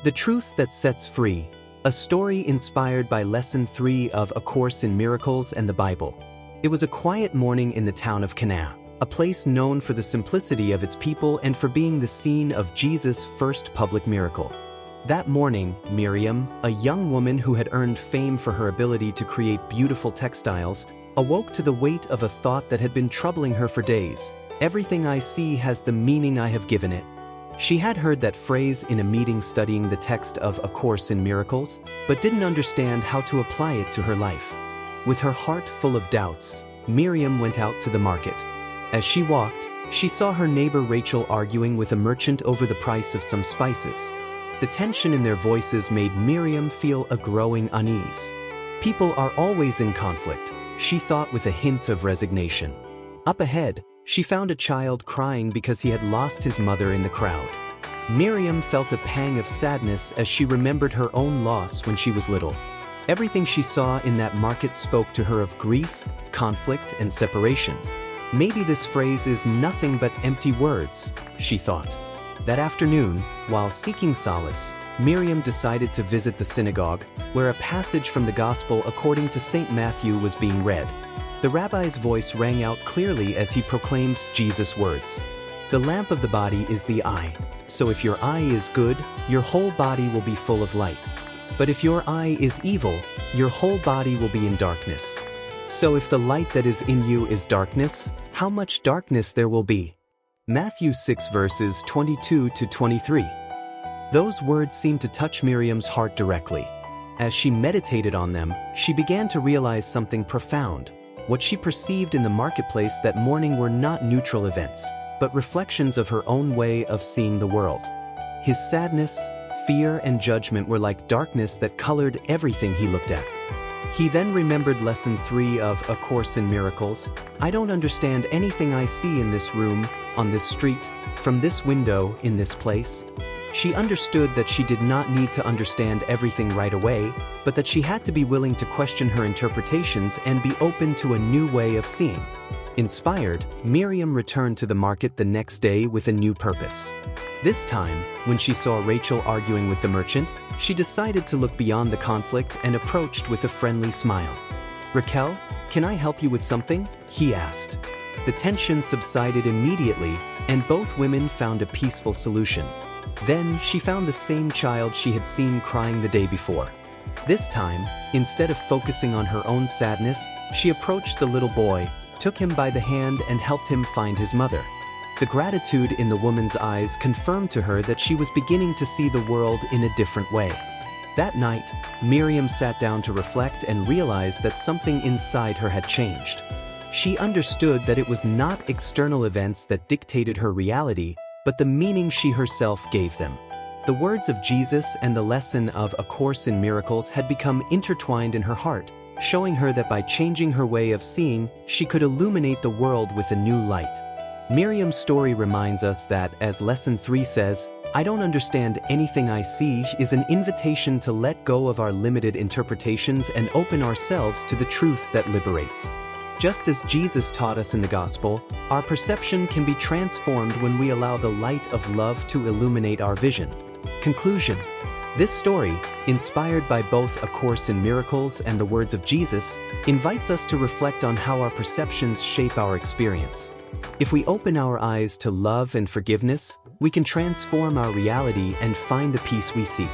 The Truth That Sets Free, a story inspired by Lesson 3 of A Course in Miracles and the Bible. It was a quiet morning in the town of Cana, a place known for the simplicity of its people and for being the scene of Jesus' first public miracle. That morning, Miriam, a young woman who had earned fame for her ability to create beautiful textiles, awoke to the weight of a thought that had been troubling her for days. Everything I see has the meaning I have given it. She had heard that phrase in a meeting studying the text of A Course in Miracles, but didn't understand how to apply it to her life. With her heart full of doubts, Miriam went out to the market. As she walked, she saw her neighbor Rachel arguing with a merchant over the price of some spices. The tension in their voices made Miriam feel a growing unease. People are always in conflict, she thought with a hint of resignation. Up ahead, she found a child crying because he had lost his mother in the crowd. Miriam felt a pang of sadness as she remembered her own loss when she was little. Everything she saw in that market spoke to her of grief, conflict, and separation. Maybe this phrase is nothing but empty words, she thought. That afternoon, while seeking solace, Miriam decided to visit the synagogue, where a passage from the Gospel according to St. Matthew was being read. The rabbi's voice rang out clearly as he proclaimed Jesus' words. The lamp of the body is the eye, so if your eye is good, your whole body will be full of light. But if your eye is evil, your whole body will be in darkness. So if the light that is in you is darkness, how much darkness there will be? Matthew 6 verses 22 to 23. Those words seemed to touch Miriam's heart directly. As she meditated on them, she began to realize something profound. What she perceived in the marketplace that morning were not neutral events, but reflections of her own way of seeing the world. His sadness, fear, and judgment were like darkness that colored everything he looked at. He then remembered Lesson 3 of A Course in Miracles. I don't understand anything I see in this room, on this street, from this window, in this place. She understood that she did not need to understand everything right away, but that she had to be willing to question her interpretations and be open to a new way of seeing. Inspired, Miriam returned to the market the next day with a new purpose. This time, when she saw Rachel arguing with the merchant, she decided to look beyond the conflict and approached with a friendly smile. "Raquel, can I help you with something?" he asked. The tension subsided immediately, and both women found a peaceful solution. Then, she found the same child she had seen crying the day before. This time, instead of focusing on her own sadness, she approached the little boy, took him by the hand and helped him find his mother. The gratitude in the woman's eyes confirmed to her that she was beginning to see the world in a different way. That night, Miriam sat down to reflect and realized that something inside her had changed. She understood that it was not external events that dictated her reality, but the meaning she herself gave them. The words of Jesus and the lesson of A Course in Miracles had become intertwined in her heart, showing her that by changing her way of seeing, she could illuminate the world with a new light. Miriam's story reminds us that, as Lesson 3 says, I don't understand anything I see is an invitation to let go of our limited interpretations and open ourselves to the truth that liberates. Just as Jesus taught us in the Gospel, our perception can be transformed when we allow the light of love to illuminate our vision. Conclusion. This story, inspired by both A Course in Miracles and the words of Jesus, invites us to reflect on how our perceptions shape our experience. If we open our eyes to love and forgiveness, we can transform our reality and find the peace we seek.